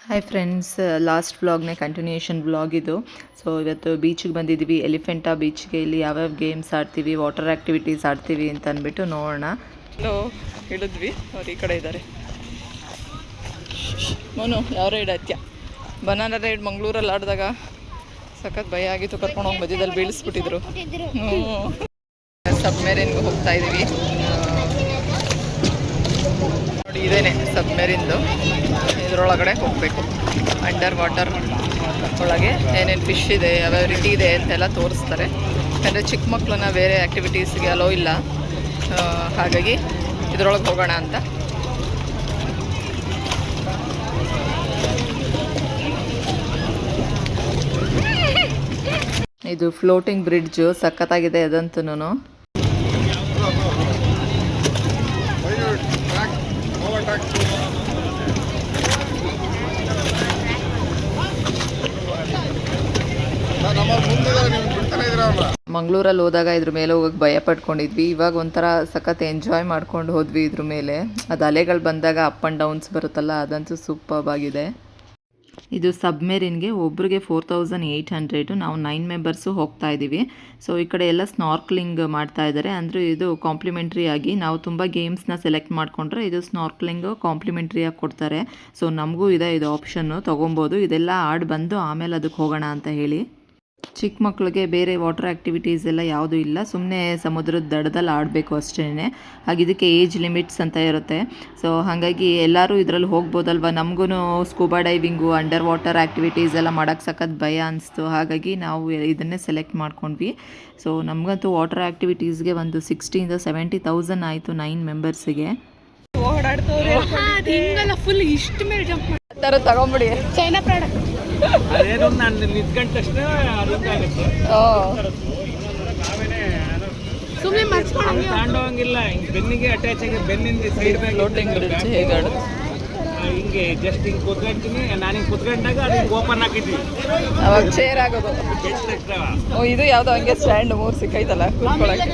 Hi friends, last ವ್ಲಾಗ್ನೇ continuation vlog ಇದು. So ಇವತ್ತು ಬೀಚಿಗೆ ಬಂದಿದ್ದೀವಿ, ಎಲಿಫೆಂಟಾ ಬೀಚ್ಗೆ. ಇಲ್ಲಿ ಯಾವ್ಯಾವ ಗೇಮ್ಸ್ ಆಡ್ತೀವಿ, ವಾಟರ್ ಆ್ಯಕ್ಟಿವಿಟೀಸ್ ಆಡ್ತೀವಿ ಅಂತ ಅಂದ್ಬಿಟ್ಟು ನೋಡೋಣ. ಹಲೋ ಹೇಳಿದ್ವಿ, ಅವ್ರು ಈ ಕಡೆ ಇದ್ದಾರೆ. ಮೋನು ಯಾವ ರೈಡ್ ಆಯ್ತ್ಯಾ? ಬನಾನಾ ರೈಡ್ ಮಂಗಳೂರಲ್ಲಿ ಆಡಿದಾಗ ಸಖತ್ ಭಯ ಆಗಿತ್ತು, ಕರ್ಕೊಂಡು ಹೋಗಿ ಮಧ್ಯದಲ್ಲಿ ಬೀಳಿಸ್ಬಿಟ್ಟಿದ್ರು. ಸಬ್ಮೆರಿನ್ಗೆ ಹೋಗ್ತಾ ಇದ್ದೀವಿ. ನೋಡಿ ಇದೇನೆ ಸಬ್ಮೆರಿನ್ದು, ಇದರೊಳಗಡೆ ಹೋಗಬೇಕು. ಅಂಡರ್ ವಾಟರ್ ಒಳಗೆ ಏನೇನು ಫಿಶ್ ಇದೆ, ಯಾವ್ಯಾವ ರೀತಿ ಇದೆ ಅಂತೆಲ್ಲ ತೋರಿಸ್ತಾರೆ. ಯಾಕಂದರೆ ಚಿಕ್ಕ ಮಕ್ಕಳನ್ನ ಬೇರೆ ಆ್ಯಕ್ಟಿವಿಟೀಸ್ಗೆ ಅಲೋ ಇಲ್ಲ, ಹಾಗಾಗಿ ಇದರೊಳಗೆ ಹೋಗೋಣ ಅಂತ. ಇದು ಫ್ಲೋಟಿಂಗ್ ಬ್ರಿಡ್ಜು, ಸಖತ್ತಾಗಿದೆ ಅದಂತೂ. ಮಂಗಳೂರಲ್ಲಿ ಹೋದಾಗ ಇದ್ರ ಮೇಲೆ ಹೋಗಕ್ಕೆ ಭಯ ಪಡ್ಕೊಂಡಿದ್ವಿ. ಇವಾಗ ಒಂಥರ ಸಖತ್ ಎಂಜಾಯ್ ಮಾಡ್ಕೊಂಡು ಹೋದ್ವಿ ಇದ್ರ ಮೇಲೆ. ಅದು ಅಲೆಗಳು ಬಂದಾಗ ಅಪ್ ಆ್ಯಂಡ್ ಡೌನ್ಸ್ ಬರುತ್ತಲ್ಲ, ಅದಂತೂ ಸೂಪರ್ಬ್ ಆಗಿದೆ. ಇದು ಸಬ್ಮೆರಿನ್ಗೆ ಒಬ್ರಿಗೆ 4800. ನಾವು 9 ಮೆಂಬರ್ಸು ಹೋಗ್ತಾ ಇದ್ದೀವಿ. ಸೊ ಈ ಕಡೆ ಎಲ್ಲ ಸ್ನಾರ್ಕ್ಲಿಂಗ್ ಮಾಡ್ತಾ ಇದ್ದಾರೆ. ಅಂದರೆ ಇದು ಕಾಂಪ್ಲಿಮೆಂಟ್ರಿ ಆಗಿ ನಾವು ತುಂಬ ಗೇಮ್ಸ್ನ ಸೆಲೆಕ್ಟ್ ಮಾಡಿಕೊಂಡ್ರೆ ಇದು ಸ್ನಾರ್ಕ್ಲಿಂಗು ಕಾಂಪ್ಲಿಮೆಂಟ್ರಿಯಾಗಿ ಕೊಡ್ತಾರೆ. ಸೊ ನಮಗೂ ಇದೆ ಇದು ಆಪ್ಷನ್ನು, ತೊಗೊಬೋದು. ಇದೆಲ್ಲ ಆಡಿ ಬಂದು ಆಮೇಲೆ ಅದಕ್ಕೆ ಹೋಗೋಣ ಅಂತ ಹೇಳಿ. ಚಿಕ್ಕ ಮಕ್ಕಳಿಗೆ ಬೇರೆ ವಾಟರ್ ಆ್ಯಕ್ಟಿವಿಟೀಸ್ ಎಲ್ಲ ಯಾವುದೂ ಇಲ್ಲ, ಸುಮ್ಮನೆ ಸಮುದ್ರದ ದಡದಲ್ಲಿ ಆಡಬೇಕು ಅಷ್ಟೇ. ಹಾಗೆ ಇದಕ್ಕೆ ಏಜ್ ಲಿಮಿಟ್ಸ್ ಅಂತ ಇರುತ್ತೆ. ಸೊ ಹಾಗಾಗಿ ಎಲ್ಲರೂ ಇದರಲ್ಲಿ ಹೋಗ್ಬೋದಲ್ವ. ನಮಗೂ scuba diving, under water activities ಎಲ್ಲ ಮಾಡೋಕ್ಕೆ ಸಖತ್ ಭಯ ಅನಿಸ್ತು. ಹಾಗಾಗಿ ನಾವು ಇದನ್ನೇ ಸೆಲೆಕ್ಟ್ ಮಾಡ್ಕೊಂಡ್ವಿ. ಸೊ ನಮಗಂತೂ ವಾಟರ್ ಆ್ಯಕ್ಟಿವಿಟೀಸ್ಗೆ ಒಂದು 60,000-70,000 ಆಯಿತು 9 ಮೆಂಬರ್ಸಿಗೆ. ತಗೊಂಬಿಡಿ ಚೈನಾ ಪ್ರಾಡಕ್ಟ್. ಸುಮ್ಮನೆ ತಗೊಂಡೋಗಂಗಿಲ್ಲ, ಬೆನ್ನಿಗೆ ಅಟ್ಯಾಚ್ ಆಗಿ ಬೆನ್ನಿಂದ ಸೈಡ್ ಮೇಲೆ ಫ್ಲೋಟಿಂಗ್ ಬ್ರಿಡ್ಜ್ ಹೇಗೆ ಹಿಂಗೆ ಜಸ್ಟ್ ಹಿಂಗೆ ಕುತ್ಕೊಂತೀನಿ. ನಾನು ಹಿಂಗೆ ಕುತ್ಕೊಂಡಾಗ ಅದು ಹಿಂಗೆ ಓಪನ್ ಹಾಕಿದ್ವಿ, ಅವಾಗ ಚೇರ್ ಆಗೋದು. ಓ ಇದು ಯಾವುದೋ ಹಂಗೆ ಸ್ಟ್ಯಾಂಡ್ 3 ಸಿಕ್ಕೈತಲ್ಲ ಕೂತ್ಕೊಳ್ಳೋಕೆ.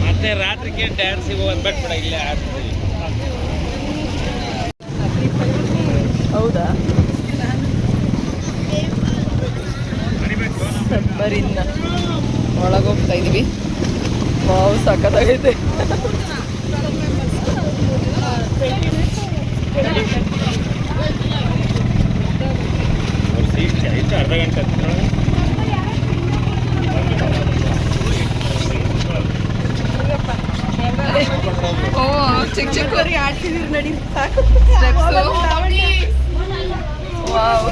ಮತ್ತೆ ರಾತ್ರಿಗೆ ಡ್ಯಾನ್ಸಿಗೆ ಹೋಗೋದು ಬಿಟ್ಬಿಡ, ಇಲ್ಲೇ ಆಡ್ತೀವಿ. ಹೌದಾ? ಸಬ್ಮರಿನ್ ಒಳಗೆ ಹೋಗ್ತಾ ಇದೀವಿ. ವಾವ್, ಸಖತ್ತಾಗೈತೆ. ಅರ್ಧ ಗಂಟೆ ಓ ಚಿಕ್ಕ ಚಿಕ್ಕವರಿಗೆ ಆಡ್ತಿದ್ದೀರಿ ನಡಿ, ಸಾಕು. ವಾವ್,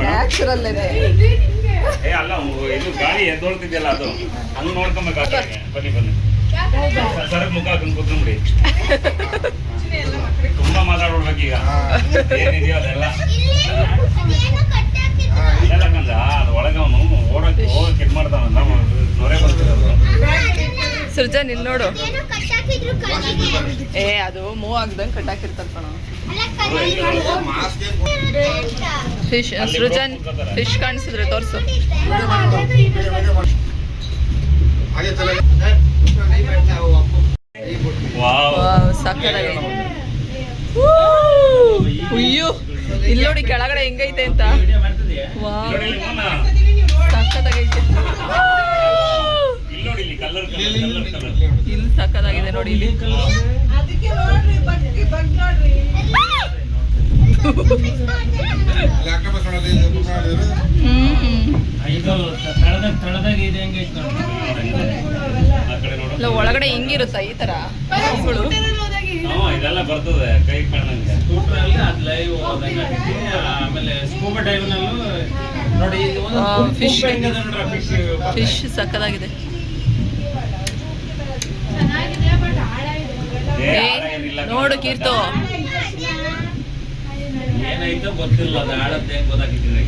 ನ್ಯಾಚುರಲ್ ಇದೆ. ಅಲ್ಲ, ಇದು ಗಾಳಿ ಎದ್ದೊಳ್ತಿದ್ಯಲ್ಲ, ಅದು ಹಂಗೆ ನೋಡ್ಕೊಬೇಕಾಗ್ತದೆ. ಬನ್ನಿ ಬನ್ನಿ, ಸರಕ್ ಮುಖ ಹಾಕೊಂಡು ಕೂತ್ಕೊಂಡ್ಬಿಡಿ. ತುಂಬಾ ಮಾತಾಡ್ಬಿಡ್ಬೇಕು ಈಗ, ಏನಿದೆಯೋ ಅದೆಲ್ಲ ಕಂದ. ಅದು ಒಳಗೆ ಅವನು ಓಡಕ್ಕೆ ಹೋಗಕ್ಕೆ ಇದು ಮಾಡ್ತಾವ, ನೊರೆ ಬರ್ತಿರೋದು. ಸೃಜನ್ ಇಲ್ಲಿ ನೋಡು. ಏ ಅದು ಮೂವ್ ಆಗ್ದಂಗೆ ಕಟ್ಟಾಕಿರ್ತಾರೆ ಕಣ. ಫಿಶ್ ಸೃಜನ್, ಫಿಶ್ ಕಾಣಿಸಿದ್ರೆ ತೋರಿಸು. ಸಾಕಾಗಿದೆ. ಅಯ್ಯೋ ಇಲ್ಲಿ ನೋಡಿ ಕೆಳಗಡೆ ಹೆಂಗೈತೆ ಅಂತ. ಸಕ್ಕತ್ತಾಗೈತೆ. ಇಲ್ಲಿ ಸಕ್ಕತ್ತಾಗಿದೆ ನೋಡಿ. ಇಲ್ಲಿ ಒಳಗಡೆ ಹಿಂಗಿರುತ್ತಾ ಈ ತರ ಇದೆಲ್ಲ ಬರ್ತದೆ ಕೈ ಕಾಣಂಗೆ. ಸ್ಕೂಟ್ರಲ್ಲಿ ಅದು ಲೈವ್ ಆಮೇಲೆ ಸ್ಕೂಬಾ ಡೈವ್ನಲ್ಲೂ ನೋಡಿ ಫಿಶ್ ಫಿಶ್ ಸಕ್ಕತ್ತಾಗಿದೆ. ನೋಡು ಕೀರ್ತು, ಏನಾಯ್ತೋ ಗೊತ್ತಿಲ್ಲ, ಅದು ಆಡೋದು ಹೆಂಗೆ ಗೊತ್ತಾಗಿದ್ರಿ.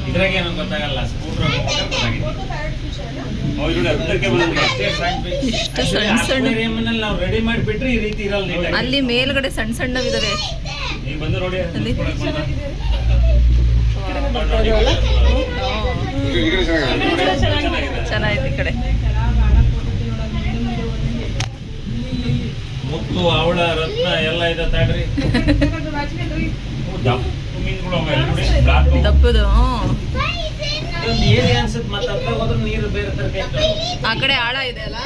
ಇದ್ರಾಗ ಏನೋ ಗೊತ್ತಾಗಲ್ಲ, ಸ್ಕೂಟ್ರ್ ಗೊತ್ತಾಗಿತ್ತು. ನೋಡಿ ಹತ್ತಕ್ಕೆ ಬಂದಿದೆ. ಇಷ್ಟು ಸಣ್ಣ ಸಣ್ಣ ನಾವು ರೆಡಿ ಮಾಡಿಬಿಟ್ರೆ ಈ ರೀತಿ ಇರಲ್ಲ ನೀಟಾಗಿ. ಅಲ್ಲಿ ಮೇಲ್ಗಡೆ ಸಣ್ಣ ಸಣ್ಣವಿದಾವೆ. ಈಗ ಬಂದು ನೋಡಿ ಅಲ್ಲಿ ಚೆನ್ನಾಗಿದೆ ಈ ಕಡೆ. ಮುತ್ತು ಅವಳ ರತ್ನ ಎಲ್ಲ ಇದೆ ತಾಡ್ರಿ. ಮೀನುಗಳು ಅವೆ ನೋಡಿ, ಬ್ಲಾಕ್ ದಪ್ಪದು. ಏನ್ ಅನ್ಸುತ್ತೆ ಮತ್ತೆ ಹತ್ರ ಹೋದ್ರೆ ನೀರು ಬೇರೆ ತರ ಆ ಕಡೆ ಆಳ ಇದೆ ಅಲ್ಲ,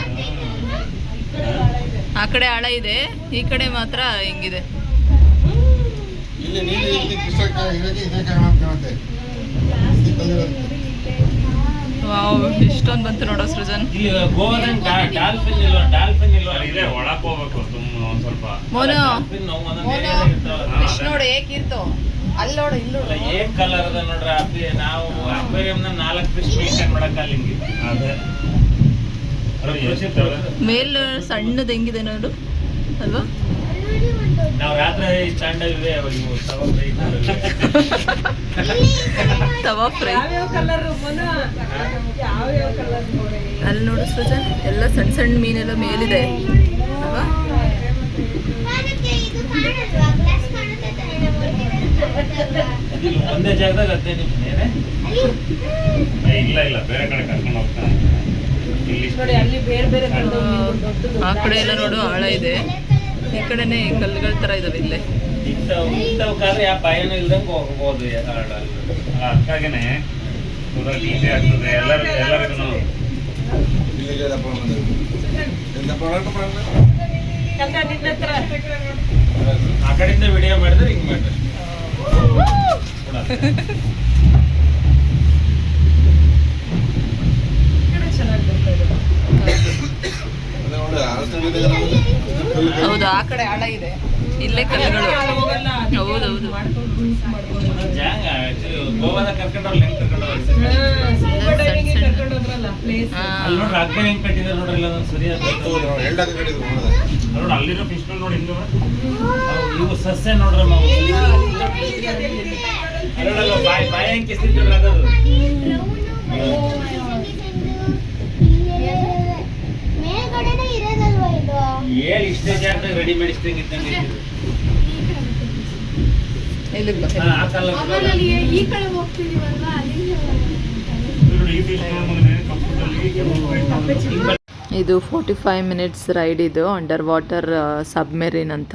ಆ ಕಡೆ ಆಳ ಇದೆ, ಈ ಕಡೆ ಮಾತ್ರ ಹಿಂಗಿದೆ. ವಾವ್, ಇಷ್ಟೊಂದು ಬಂತು ನೋಡೋ ಸೃಜನ್. ಇಲ್ಲಿ ಗೋವಾದಂಗ್ ಡಾಲ್ಫಿನ್ ಇಲ್ವಾ ಇದೆ, ಒಳಕ್ ಹೋಗ್ಬೇಕು ಒಂದ್ ಸ್ವಲ್ಪ. ಮೋನು ಡಾಲ್ಫಿನ್ ನಾವು ಒಂದೊಂದು ಏರಿಯಾದಾಗ ಇರ್ತಾವಲ್ಲ. ಫಿಶ್ ನೋಡು ಹೇಗಿರ್ತು, ಅಲ್ಲಿ ನೋಡು, ಇಲ್ಲಿ ನೋಡು. ಏನ್ ಕಲರ್ ಅದ ನೋಡ್ರಿ. ನಾವು ಅಕ್ವೇರಿಯಂನ 4 ಫಿಶ್ ಮೇಂಟೈನ್ ಮಾಡಕ್ ಅಲ್ಲಿ ಅದೇ ಮೇಲ್ ಸಣ್ಣದು ಹೆಂಗಿದೆ ನೋಡು ಅಲ್ವಾ. ನಾವು ರಾತ್ರಿ ಸ್ಟ್ಯಾಂಡಲ್ವೇ ಇವು ತವಾ ಫ್ರೈ. ಅಲ್ಲಿ ನೋಡು ಸೃಜನ್, ಎಲ್ಲ ಸಣ್ಣ ಸಣ್ಣ ಮೀನೆಲ್ಲ ಮೇಲಿದೆ ಅಲ್ವಾ. ಒಂದೇ ಜಾಗದಾಗ 15 ನಿಮಿಷ ಇಲ್ಲ ಬೇರೆ ಕಡೆ ಕರ್ಕೊಂಡು ಹೋಗ್ತಾನೆ. ಆ ಕಡೆ ಎಲ್ಲ ನೋಡು ಆಳ ಇದೆ, ಈ ಕಡೆನೆ ಕಲ್ಲುಗಳ ತರ ಇದಾವೆ ಇಲ್ಲೇ. ಇಂಥವ್ಕಾದ್ರೆ ಯಾವ ಭಯನೂ ಇಲ್ದಂಗೆ ಹೋಗ್ಬೋದು. ಅದಕ್ಕಾಗೇನೆ ಈಸಿ ಆಗ್ತದೆ ಎಲ್ಲರಿಗೂ. ಆ ಕಡೆಯಿಂದ ವಿಡಿಯೋ ಮಾಡಿದ್ರೆ ಹಿಂಗೆ ಮಾಡ್ರಿ. ಹೌದು, ಆ ಕಡೆ ಆಳ ಇದೆ, ಇಲ್ಲೇ ಕಲ್ಲುಗಳು. ಹೌದೌದು, ಜಾಗ ಗೋವಾದ ಕರ್ಕೊಂಡವ್ರು ಹೆಂಗ್ ಕರ್ಕೊಂಡವ್ರು ಅಲ್ಲಿ ನೋಡ್ರಿ. ಅಗ್ಗ ಹೆಂಗ್ ಕಟ್ಟಿದಾರೆ ನೋಡ್ರಿ, ಇಲ್ಲ ಸರಿಯಾದ ನೋಡಿ ಅಲ್ಲಿರೋ ಫಿಶ್ ನೋಡಿ ಹಿಂದೆ ಇವು ಸಸ್ಯ ನೋಡ್ರಿ. ನಾವು ಬಾಯಿ ಹೆಂಗ್ ಕಿಸ್ತಿದ್ರಿ ಅದು. ಹೇಳಿ ಇಷ್ಟೇ ಜಾಗದಾಗ ರೆಡಿ ಮಾಡಿಸ್ದಂಗೆ ಇದ್ದಂಗೆ ಆ ಕಲರ್ ಈ ಕಡೆ ಹೋಗ್ತಿದೀವಲ್ವಾ ಈ ಫಿಶ್ ನೋಡಿ. ಇದು 45 ಮಿನಿಟ್ಸ್ ರೈಡ್. ಇದು ಅಂಡರ್ ವಾಟರ್ ಸಬ್ಮೆರಿನ್ ಅಂತ.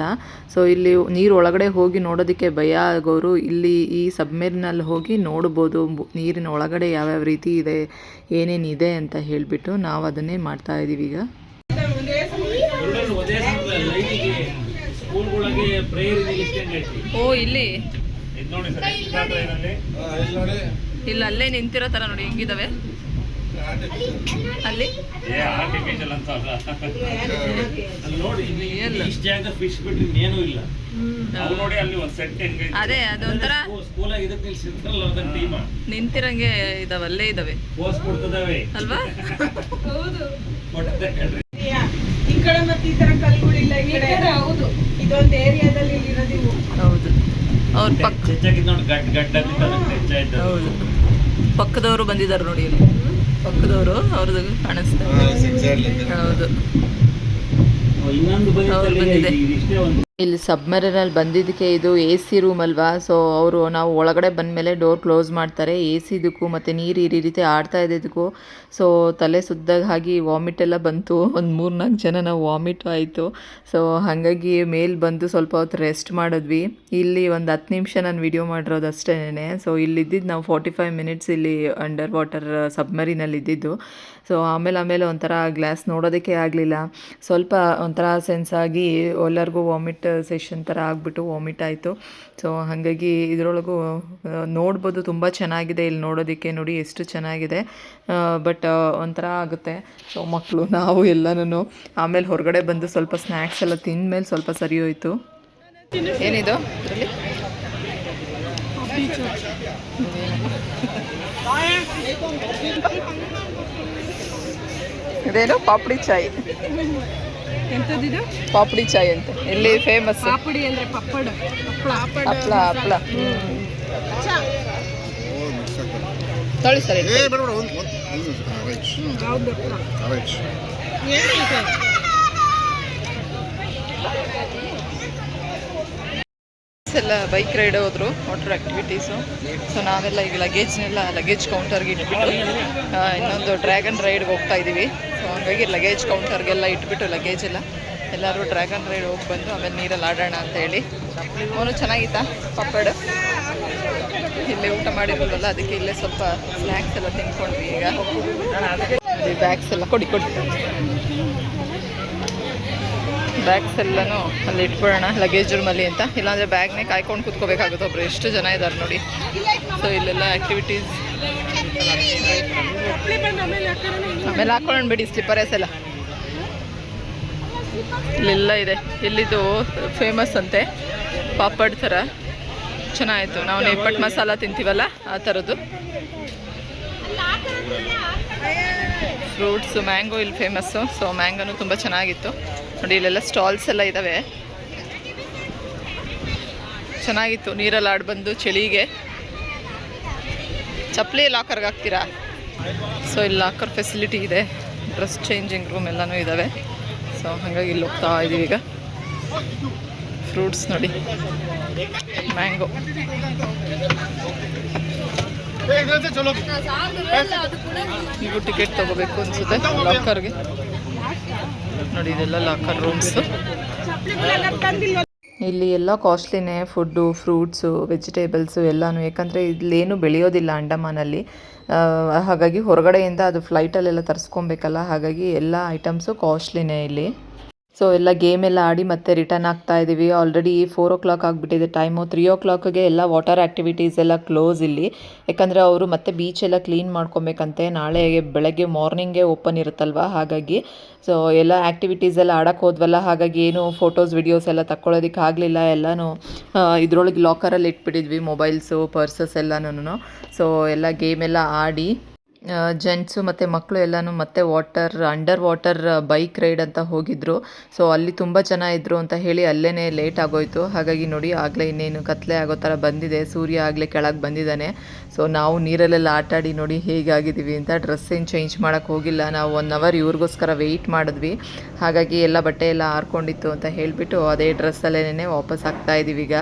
ಸೊ ಇಲ್ಲಿ ನೀರು ಒಳಗಡೆ ಹೋಗಿ ನೋಡೋದಕ್ಕೆ ಭಯ ಆಗೋರು ಇಲ್ಲಿ ಈ ಸಬ್ಮೆರಿನಲ್ಲಿ ಹೋಗಿ ನೋಡ್ಬೋದು. ನೀರಿನ ಒಳಗಡೆ ಯಾವ್ಯಾವ ರೀತಿ ಇದೆ, ಏನೇನಿದೆ ಅಂತ ಹೇಳಿಬಿಟ್ಟು ನಾವು ಅದನ್ನೇ ಮಾಡ್ತಾ ಇದ್ದೀವಿ ಈಗ. ಓ, ಇಲ್ಲಿ ಇದು ನೋಡಿ ಸರ್, ಇಲ್ಲ ಅಲ್ಲೇ ನಿಂತಿರೋ ಥರ ನೋಡಿ ಹೆಂಗಿದಾವೆ ಅಲ್ಲಿ. ಆರ್ಟಿಫಿಷಿಯಲ್ ಅಂತ ನೋಡಿ, ಇಷ್ಟು ಜಾಗ ಫಿಶ್ ಬಿಟ್ರೆ ಇನ್ನೇನು ಇಲ್ಲ. ನಾವು ನೋಡಿ ಅಲ್ಲಿ ಒಂದು ಸೆಟ್ ಹೆಂಗೆ ಅದೇ ಅದೊಂಥರ ಸ್ಕೂಲಾಗ ಇದಕ್ಕೆ ನಿಲ್ಸಿರ್ತಾರಲ್ಲ ಅದನ್ನ ಟೀಮ ನಿಂತಿರಂಗೆ ಇದಾವೆ, ಅಲ್ಲೇ ಇದಾವೆ ಪೋಸ್ ಕೊಡ್ತದವೆ ಅಲ್ವಾ. ಹೌದು, ಈ ಕಡೆ ಮತ್ತೆ ಈ ತರ ಕಲ್ಲುಗಳಿಲ್ಲ ಈ ಕಡೆ. ಹೌದು, ಇದೊಂದು ಏರಿಯಾದಲ್ಲಿ ಇರೋದಿವು. ಹೌದು, ಅವ್ರ ಪಕ್ಕ ಹೆಚ್ಚಾಗಿದ್ದು ನೋಡಿ, ಗಡ್ಡ ಹೌದು, ಪಕ್ಕದವರು ಬಂದಿದ್ದಾರೆ ನೋಡಿ, ಇಲ್ಲಿ ಪಕ್ಕದವರು ಅವ್ರದ್ದು ಕಾಣಿಸ್ತಾ. ಹೌದು, ಇನ್ನೊಂದು ಅವ್ರು ಬಂದಿದೆ. ಇಷ್ಟೇ ಒಂದು ಇಲ್ಲಿ ಸಬ್ಮರೀನಲ್ಲಿ ಬಂದಿದ್ದಕ್ಕೆ ಇದು ಎ ಸಿ ರೂಮ್ ಅಲ್ವಾ. ಸೊ ಅವರು ನಾವು ಒಳಗಡೆ ಬಂದಮೇಲೆ ಡೋರ್ ಕ್ಲೋಸ್ ಮಾಡ್ತಾರೆ. ಎ ಸಿದಕ್ಕೂ ಮತ್ತು ನೀರು ಈ ರೀತಿ ಆಡ್ತಾ ಇದ್ದಿದ್ದಕ್ಕೂ ಸೊ ತಲೆ ಸುದ್ದಾಗ ಹಾಗೆ ವಾಮಿಟ್ ಎಲ್ಲ ಬಂತು. ಒಂದು 3-4 ಜನ ನಾವು ವಾಮಿಟ್ ಆಯಿತು. ಸೊ ಹಾಗಾಗಿ ಮೇಲೆ ಬಂದು ಸ್ವಲ್ಪ ಹೊತ್ತು ರೆಸ್ಟ್ ಮಾಡಿದ್ವಿ. ಇಲ್ಲಿ ಒಂದು 10 ನಿಮಿಷ ನಾನು ವಿಡಿಯೋ ಮಾಡಿರೋದು ಅಷ್ಟೇ. ಸೊ ಇಲ್ಲಿದ್ದಿದ್ದು ನಾವು 45 ಮಿನಿಟ್ಸ್ ಇಲ್ಲಿ ಅಂಡರ್ ವಾಟರ್ ಸಬ್ಮರೀನಲ್ಲಿ ಇದ್ದಿದ್ದು. ಸೊ ಆಮೇಲೆ ಒಂಥರ ಗ್ಲಾಸ್ ನೋಡೋದಕ್ಕೆ ಆಗಲಿಲ್ಲ. ಸ್ವಲ್ಪ ಒಂಥರ ಸೆನ್ಸ್ ಆಗಿ ಎಲ್ಲರಿಗೂ ವಾಮಿಟ್ ಸೆಷನ್ ಥರ ಆಗಿಬಿಟ್ಟು ವಾಮಿಟ್ ಆಯಿತು. ಸೊ ಹಾಗಾಗಿ ಇದರೊಳಗೂ ನೋಡ್ಬೋದು, ತುಂಬ ಚೆನ್ನಾಗಿದೆ ಇಲ್ಲಿ ನೋಡೋದಕ್ಕೆ. ನೋಡಿ ಎಷ್ಟು ಚೆನ್ನಾಗಿದೆ, ಬಟ್ ಒಂಥರ ಆಗುತ್ತೆ. ಸೊ ಮಕ್ಕಳು ನಾವು ಎಲ್ಲನೂ ಆಮೇಲೆ ಹೊರಗಡೆ ಬಂದು ಸ್ವಲ್ಪ ಸ್ನ್ಯಾಕ್ಸ್ ಎಲ್ಲ ತಿಂದಮೇಲೆ ಸ್ವಲ್ಪ ಸರಿ ಹೋಯಿತು. ಏನಿದು ಇದರಲ್ಲಿ? ಇದೇನು ಪಾಪಡಿ ಚಾಯ್. ಎಂತದಿದು? ಪಾಪಡಿ ಚಾಯ್ ಅಂತ ಇಲ್ಲಿ ಫೇಮಸ್. ಪಾಪಡಿ ಅಂದ್ರೆ ಪಪ್ಪಡ, ಹಪ್ಳ ಹಪ್ಳ ತೊಳಿ ಸರಿ. ಎಲ್ಲ ಬೈಕ್ ರೈಡ್ ಹೋದ್ರು ವಾಟರ್ ಆ್ಯಕ್ಟಿವಿಟೀಸು. ಸೊ ನಾವೆಲ್ಲ ಈಗ ಲಗೇಜ್ ಕೌಂಟರ್ಗೆ ಇಟ್ಬಿಟ್ಟು ಇನ್ನೊಂದು ಡ್ರ್ಯಾಗನ್ ರೈಡ್ಗೆ ಹೋಗ್ತಾ ಇದ್ದೀವಿ. ಸೊ ಹಾಗಾಗಿ ಲಗೇಜ್ ಕೌಂಟರ್ಗೆಲ್ಲ ಇಟ್ಬಿಟ್ಟು ಲಗೇಜ್ ಎಲ್ಲರೂ ಡ್ರ್ಯಾಗನ್ ರೈಡ್ ಹೋಗಿ ಬಂದು ಆಮೇಲೆ ನೀರಲ್ಲಿ ಆಡೋಣ ಅಂತ ಹೇಳಿ. ಅವನು ಚೆನ್ನಾಗಿತ್ತಾ ಪಪ್ಪಡು? ಇಲ್ಲೇ ಊಟ ಮಾಡಿರೋದಲ್ಲ, ಅದಕ್ಕೆ ಇಲ್ಲೇ ಸ್ವಲ್ಪ ಸ್ನ್ಯಾಕ್ಸ್ ಎಲ್ಲ ತಿನ್ಕೊಂಡ್ವಿ. ಈಗ ಬ್ಯಾಗ್ಸ್ ಎಲ್ಲ ಕೊಡಿ ಬ್ಯಾಗ್ಸ್ ಎಲ್ಲನೂ ಅಲ್ಲಿ ಇಟ್ಬಿಡೋಣ ಲಗೇಜ್ ರೂಮಲ್ಲಿ ಅಂತ. ಇಲ್ಲಾಂದರೆ ಬ್ಯಾಗ್ನೇ ಕಾಯ್ಕೊಂಡು ಕೂತ್ಕೋಬೇಕಾಗುತ್ತೆ ಒಬ್ರು. ಎಷ್ಟು ಜನ ಇದ್ದಾರೆ ನೋಡಿ. ಸೊ ಇಲ್ಲೆಲ್ಲ ಆ್ಯಕ್ಟಿವಿಟೀಸ್ ಆಮೇಲೆ ಹಾಕೊಳ್ಳೋಣ ಬಿಡಿ ಸ್ಲಿಪ್ಪರೇಸ್ ಎಲ್ಲ. ಇಲ್ಲೆಲ್ಲ ಇದೆ. ಇಲ್ಲಿದು ಫೇಮಸ್ ಅಂತೆ ಪಾಪಡ್ ಥರ, ಚೆನ್ನಾಗಿತ್ತು. ನಾವು ನಿಪ್ಪಟ್ಟು ಮಸಾಲ ತಿಂತೀವಲ್ಲ ಆ ಥರದ್ದು. ಫ್ರೂಟ್ಸು ಮ್ಯಾಂಗೋ ಇಲ್ಲಿ ಫೇಮಸ್ಸು. ಸೊ ಮ್ಯಾಂಗೋನು ತುಂಬ ಚೆನ್ನಾಗಿತ್ತು ನೋಡಿ. ಇಲ್ಲೆಲ್ಲ ಸ್ಟಾಲ್ಸ್ ಎಲ್ಲ ಇದ್ದಾವೆ. ಚೆನ್ನಾಗಿತ್ತು. ನೀರಲ್ಲಿ ಆಡ್ಬಂದು ಚಳಿಗೆ. ಚಪ್ಪಲಿ ಲಾಕರ್ಗೆ ಹಾಕ್ತೀರಾ? ಸೊ ಇಲ್ಲಿ ಲಾಕರ್ ಫೆಸಿಲಿಟಿ ಇದೆ, ಡ್ರೆಸ್ ಚೇಂಜಿಂಗ್ ರೂಮ್ ಎಲ್ಲನೂ ಇದ್ದಾವೆ. ಸೊ ಹಾಗಾಗಿ ಇಲ್ಲಿ ಹೋಗ್ತಾ ಇದ್ದೀವಿ ಈಗ. ಫ್ರೂಟ್ಸ್ ನೋಡಿ, ಮ್ಯಾಂಗೋ. ನೀವು ಟಿಕೆಟ್ ತೊಗೋಬೇಕು ಅನಿಸುತ್ತೆ ಲಾಕರ್ಗೆ. ನೋಡಿ ಇದೆಲ್ಲ ಲಾಕರ್ ರೂಮ್ಸು. ಇಲ್ಲಿ ಎಲ್ಲ ಕಾಸ್ಟ್ಲಿನೇ ಫುಡ್ಡು, ಫ್ರೂಟ್ಸು, ವೆಜಿಟೇಬಲ್ಸು ಎಲ್ಲನೂ. ಯಾಕಂದರೆ ಇಲ್ಲೇನು ಬೆಳೆಯೋದಿಲ್ಲ ಅಂಡಮಾನಲ್ಲಿ. ಹಾಗಾಗಿ ಹೊರಗಡೆಯಿಂದ ಅದು ಫ್ಲೈಟಲ್ಲೆಲ್ಲ ತರಿಸ್ಕೊಬೇಕಲ್ಲ, ಹಾಗಾಗಿ ಎಲ್ಲ ಐಟಮ್ಸು ಕಾಸ್ಟ್ಲಿನೇ ಇಲ್ಲಿ. ಸೊ ಎಲ್ಲ ಗೇಮ್ ಎಲ್ಲ ಆಡಿ ಮತ್ತೆ ರಿಟರ್ನ್ ಆಗ್ತಾ ಇದ್ದೀವಿ. ಆಲ್ರೆಡಿ 4 o'clock ಆಗಿಬಿಟ್ಟಿದೆ ಟೈಮು. 3 o'clockಗೆ ಎಲ್ಲ ವಾಟರ್ ಆ್ಯಕ್ಟಿವಿಟೀಸ್ ಎಲ್ಲ ಕ್ಲೋಸ್ ಇಲ್ಲಿ. ಯಾಕಂದರೆ ಅವರು ಮತ್ತೆ ಬೀಚ್ ಎಲ್ಲ ಕ್ಲೀನ್ ಮಾಡ್ಕೊಬೇಕಂತೆ. ನಾಳೆ ಬೆಳಗ್ಗೆ ಮಾರ್ನಿಂಗೇ ಓಪನ್ ಇರುತ್ತಲ್ವ, ಹಾಗಾಗಿ ಸೊ ಎಲ್ಲ ಆ್ಯಕ್ಟಿವಿಟೀಸ್ ಎಲ್ಲ ಆಡೋಕ್ಕೆ ಹೋದ್ವಲ್ಲ, ಹಾಗಾಗಿ ಏನು ಫೋಟೋಸ್ ವಿಡಿಯೋಸ್ ಎಲ್ಲ ತಗೊಳ್ಳೋದಕ್ಕೆ ಆಗಲಿಲ್ಲ. ಎಲ್ಲನೂ ಇದರೊಳಗೆ ಲಾಕರಲ್ಲಿ ಇಟ್ಬಿಟ್ಟಿದ್ವಿ, ಮೊಬೈಲ್ಸು, ಪರ್ಸಸ್ ಎಲ್ಲನೂ. ಸೊ ಎಲ್ಲ ಗೇಮ್ ಎಲ್ಲ ಆಡಿ ಜೆಂಟ್ಸು ಮತ್ತು ಮಕ್ಕಳು ಎಲ್ಲನೂ ಮತ್ತೆ ಅಂಡರ್ ವಾಟರ್ ಬೈಕ್ ರೈಡ್ ಅಂತ ಹೋಗಿದ್ರು. ಸೊ ಅಲ್ಲಿ ತುಂಬ ಜನ ಇದ್ದರು ಅಂತ ಹೇಳಿ ಅಲ್ಲೇ ಲೇಟ್ ಆಗೋಯ್ತು. ಹಾಗಾಗಿ ನೋಡಿ ಆಗಲೇ ಇನ್ನೇನು ಕತ್ಲೆ ಆಗೋ ಥರ ಬಂದಿದೆ. ಸೂರ್ಯ ಆಗಲೇ ಕೆಳಗೆ ಬಂದಿದ್ದಾನೆ. ಸೊ ನಾವು ನೀರಲ್ಲೆಲ್ಲ ಆಟಾಡಿ ನೋಡಿ ಹೇಗಾಗಿದ್ದೀವಿ ಅಂತ. ಡ್ರೆಸ್ ಏನು ಚೇಂಜ್ ಮಾಡೋಕ್ಕೆ ಹೋಗಿಲ್ಲ ನಾವು. 1 hour ಇವ್ರಿಗೋಸ್ಕರ ವೆಯ್ಟ್ ಮಾಡಿದ್ವಿ. ಹಾಗಾಗಿ ಎಲ್ಲ ಬಟ್ಟೆ ಎಲ್ಲ ಆರ್ಕೊಂಡಿತ್ತು ಅಂತ ಹೇಳಿಬಿಟ್ಟು ಅದೇ ಡ್ರೆಸ್ಸಲ್ಲೇ ವಾಪಸ್ ಆಗ್ತಾ ಇದ್ದೀವಿ ಈಗ.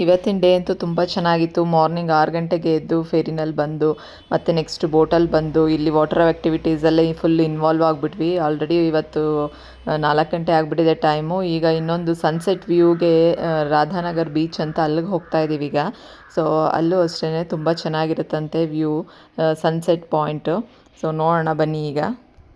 ಇವತ್ತಿನ ಡೇ ಅಂತೂ ತುಂಬ ಚೆನ್ನಾಗಿತ್ತು. ಮಾರ್ನಿಂಗ್ 6 ಗಂಟೆಗೆ ಎದ್ದು ಫೇರಿನಲ್ಲಿ ಬಂದು ಮತ್ತು ನೆಕ್ಸ್ಟ್ ಬೋಟಲ್ಲಿ ಬಂದು ಇಲ್ಲಿ ವಾಟರ್ ಆ್ಯಕ್ಟಿವಿಟೀಸಲ್ಲೇ ಫುಲ್ ಇನ್ವಾಲ್ವ್ ಆಗಿಬಿಟ್ವಿ. ಆಲ್ರೆಡಿ ಇವತ್ತು 4 ಗಂಟೆ ಆಗಿಬಿಟ್ಟಿದೆ ಟೈಮು. ಈಗ ಇನ್ನೊಂದು ಸನ್ಸೆಟ್ ವ್ಯೂಗೆ ರಾಧಾನಗರ್ ಬೀಚ್ ಅಂತ ಅಲ್ಲಿಗೆ ಹೋಗ್ತಾ ಇದ್ದೀವಿ ಈಗ. ಸೊ ಅಲ್ಲೂ ಅಷ್ಟೇ ತುಂಬ ಚೆನ್ನಾಗಿರುತ್ತಂತೆ ವ್ಯೂ, ಸನ್ಸೆಟ್ ಪಾಯಿಂಟು. ಸೊ ನೋಡೋಣ ಬನ್ನಿ ಈಗ.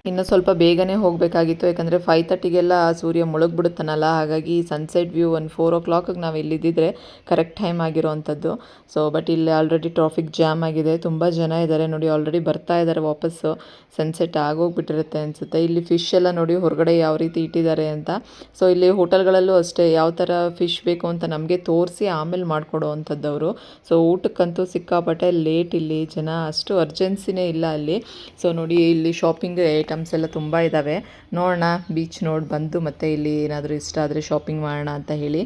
ಇನ್ನು ಸ್ವಲ್ಪ ಬೇಗನೆ ಹೋಗಬೇಕಾಗಿತ್ತು, ಯಾಕಂದರೆ 5:30ಗೆಲ್ಲ ಸೂರ್ಯ ಮುಳುಗ್ಬಿಡುತ್ತಾನಲ್ಲ. ಹಾಗಾಗಿ ಸನ್ಸೆಟ್ ವ್ಯೂ ಒಂದು 4 o'clockಗೆ ನಾವು ಇಲ್ಲಿದ್ದಿದ್ರೆ ಕರೆಕ್ಟ್ ಟೈಮ್ ಆಗಿರೋವಂಥದ್ದು. ಸೊ ಬಟ್ ಇಲ್ಲಿ ಆಲ್ರೆಡಿ ಟ್ರಾಫಿಕ್ ಜಾಮ್ ಆಗಿದೆ. ತುಂಬ ಜನ ಇದ್ದಾರೆ ನೋಡಿ, ಆಲ್ರೆಡಿ ಬರ್ತಾ ಇದ್ದಾರೆ ವಾಪಸ್ಸು. ಸನ್ಸೆಟ್ ಆಗೋಗ್ಬಿಟ್ಟಿರುತ್ತೆ ಅನಿಸುತ್ತೆ. ಇಲ್ಲಿ ಫಿಶ್ ಎಲ್ಲ ನೋಡಿ ಹೊರಗಡೆ ಯಾವ ರೀತಿ ಇಟ್ಟಿದ್ದಾರೆ ಅಂತ. ಸೊ ಇಲ್ಲಿ ಹೋಟೆಲ್ಗಳಲ್ಲೂ ಅಷ್ಟೇ ಯಾವ ಥರ ಫಿಶ್ ಬೇಕು ಅಂತ ನಮಗೆ ತೋರಿಸಿ ಆಮೇಲೆ ಮಾಡಿಕೊಡೋ ಅಂಥದ್ದವರು. ಸೊ ಊಟಕ್ಕಂತೂ ಸಿಕ್ಕಾಪಟ್ಟೆ ಲೇಟ್. ಇಲ್ಲಿ ಜನ ಅಷ್ಟು ಅರ್ಜೆನ್ಸಿನೇ ಇಲ್ಲ ಅಲ್ಲಿ. ಸೊ ನೋಡಿ ಇಲ್ಲಿ ಶಾಪಿಂಗ್ ಐಟಮ್ಸ್ ಎಲ್ಲ ತುಂಬ ಇದ್ದಾವೆ. ನೋಡೋಣ, ಬೀಚ್ ನೋಡಿ ಬಂದು ಮತ್ತೆ ಇಲ್ಲಿ ಏನಾದರೂ ಇಷ್ಟ ಆದರೆ ಶಾಪಿಂಗ್ ಮಾಡೋಣ ಅಂತ ಹೇಳಿ.